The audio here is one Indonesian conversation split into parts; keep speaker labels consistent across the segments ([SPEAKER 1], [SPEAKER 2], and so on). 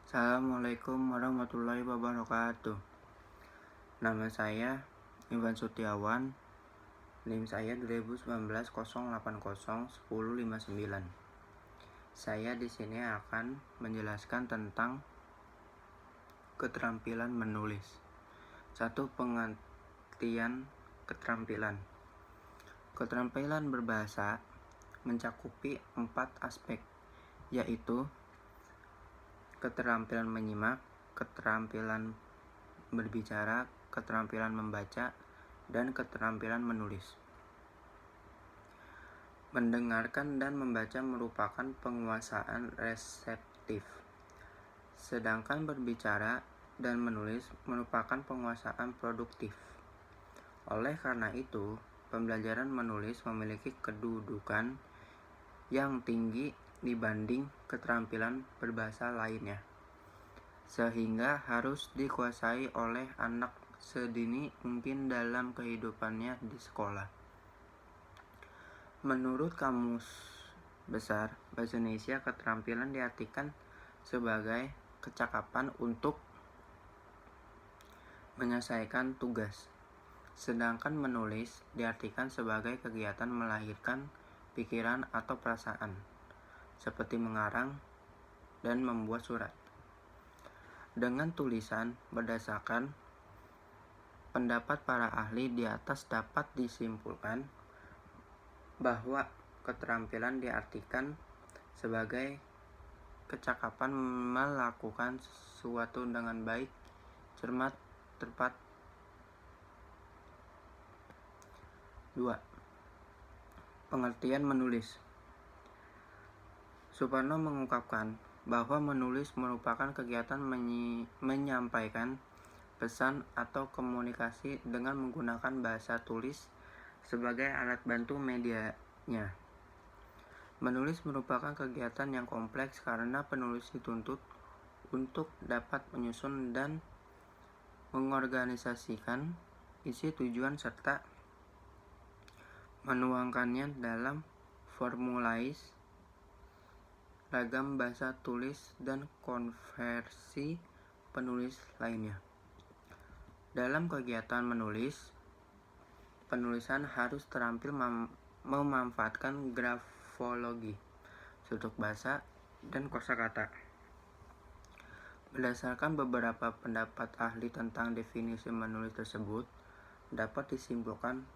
[SPEAKER 1] Assalamualaikum warahmatullahi wabarakatuh. Nama saya Iwan Sutiawan. NIM saya 2019 080 1059. Saya di sini akan menjelaskan tentang keterampilan menulis. 1. Pengertian keterampilan. Keterampilan berbahasa mencakupi 4 aspek, yaitu keterampilan menyimak, keterampilan berbicara, keterampilan membaca, dan keterampilan menulis. Mendengarkan dan membaca merupakan penguasaan reseptif, sedangkan berbicara dan menulis merupakan penguasaan produktif. Oleh karena itu, pembelajaran menulis memiliki kedudukan yang tinggi dibanding keterampilan berbahasa lainnya, sehingga harus dikuasai oleh anak sedini mungkin dalam kehidupannya di sekolah. Menurut Kamus Besar Bahasa Indonesia, keterampilan diartikan sebagai kecakapan untuk menyelesaikan tugas, sedangkan menulis diartikan sebagai kegiatan melahirkan pikiran atau perasaan, seperti mengarang dan membuat surat. Dengan tulisan, berdasarkan pendapat para ahli di atas dapat disimpulkan bahwa keterampilan diartikan sebagai kecakapan melakukan sesuatu dengan baik, cermat, tepat. 2. Pengertian menulis. Suparno mengungkapkan bahwa menulis merupakan kegiatan menyampaikan pesan atau komunikasi dengan menggunakan bahasa tulis sebagai alat bantu medianya. Menulis merupakan kegiatan yang kompleks karena penulis dituntut untuk dapat menyusun dan mengorganisasikan isi tujuan serta menuangkannya dalam formulis, ragam bahasa tulis, dan konversi penulis lainnya. Dalam kegiatan menulis, penulisan harus terampil memanfaatkan grafologi, struktur bahasa, dan kosakata. Berdasarkan beberapa pendapat ahli tentang definisi menulis tersebut, dapat disimpulkan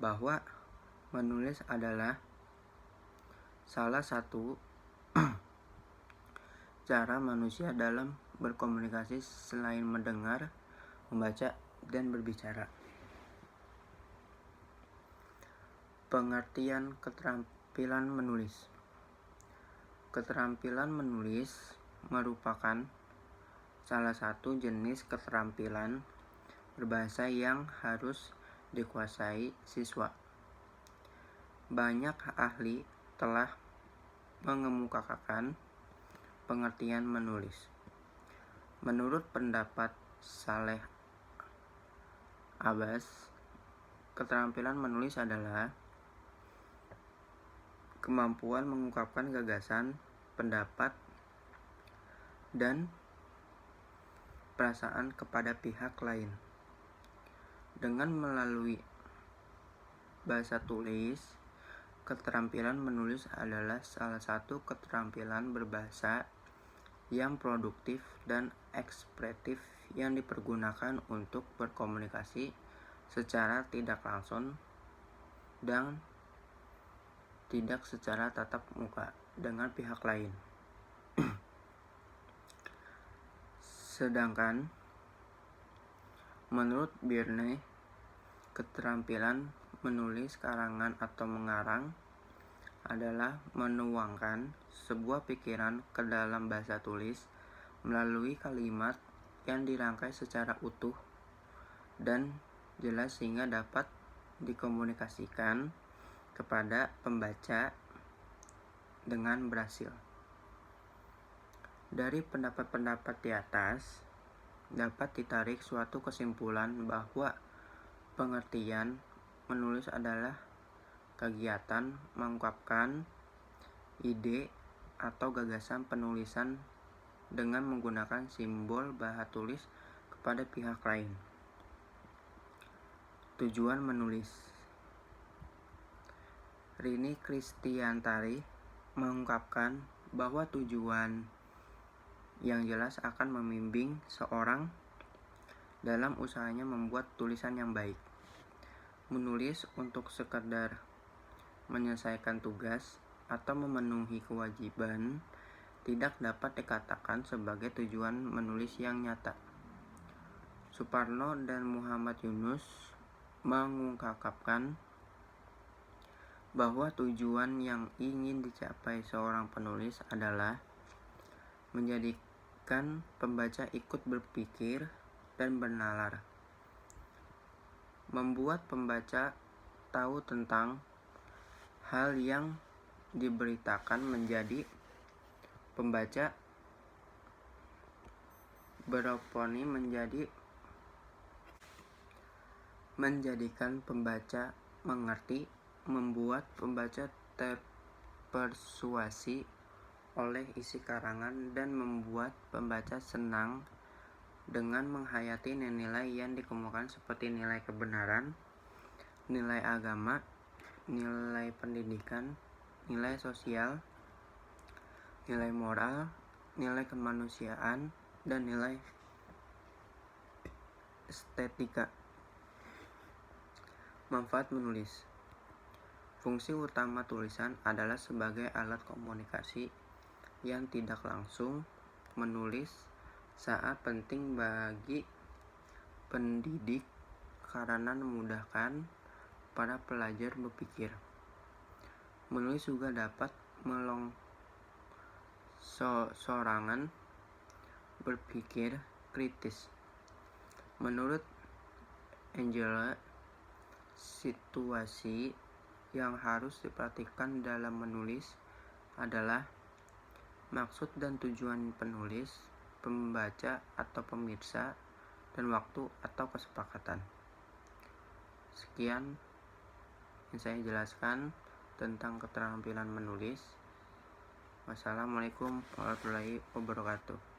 [SPEAKER 1] bahwa menulis adalah salah satu cara manusia dalam berkomunikasi selain mendengar, membaca, dan berbicara. Pengertian keterampilan menulis. Keterampilan menulis merupakan salah satu jenis keterampilan berbahasa yang harus dikuasai siswa. Banyak ahli telah mengemukakan pengertian menulis. Menurut pendapat Saleh Abbas, keterampilan menulis adalah kemampuan mengungkapkan gagasan, pendapat, dan perasaan kepada pihak lain. Dengan melalui bahasa tulis, keterampilan menulis adalah salah satu keterampilan berbahasa yang produktif dan ekspresif yang dipergunakan untuk berkomunikasi secara tidak langsung dan tidak secara tatap muka dengan pihak lain. Sedangkan menurut Birne, keterampilan menulis karangan atau mengarang adalah menuangkan sebuah pikiran ke dalam bahasa tulis melalui kalimat yang dirangkai secara utuh dan jelas sehingga dapat dikomunikasikan kepada pembaca dengan berhasil. Dari pendapat-pendapat di atas, dapat ditarik suatu kesimpulan bahwa pengertian menulis adalah kegiatan mengungkapkan ide atau gagasan penulisan dengan menggunakan simbol bahasa tulis kepada pihak lain. Tujuan menulis. Rini Kristiantari mengungkapkan bahwa tujuan yang jelas akan membimbing seorang dalam usahanya membuat tulisan yang baik. Menulis untuk sekedar menyelesaikan tugas atau memenuhi kewajiban tidak dapat dikatakan sebagai tujuan menulis yang nyata. Suparno dan Muhammad Yunus mengungkapkan bahwa tujuan yang ingin dicapai seorang penulis adalah menjadikan pembaca ikut berpikir dan bernalar, membuat pembaca tahu tentang hal yang diberitakan, pembaca beropini menjadikan pembaca mengerti, membuat pembaca terpersuasi oleh isi karangan, dan membuat pembaca senang dengan menghayati nilai yang dikemukakan seperti nilai kebenaran, nilai agama, nilai pendidikan, nilai sosial, nilai moral, nilai kemanusiaan, dan nilai estetika. Manfaat menulis. Fungsi utama tulisan adalah sebagai alat komunikasi yang tidak langsung. Menulis sangat penting bagi pendidik karena memudahkan para pelajar berpikir. Menulis juga dapat sorangan berpikir kritis. Menurut Angela, situasi yang harus diperhatikan dalam menulis adalah maksud dan tujuan penulis, pembaca atau pemirsa, dan waktu atau kesepakatan. Sekian yang saya jelaskan tentang keterampilan menulis. Wassalamualaikum warahmatullahi wabarakatuh.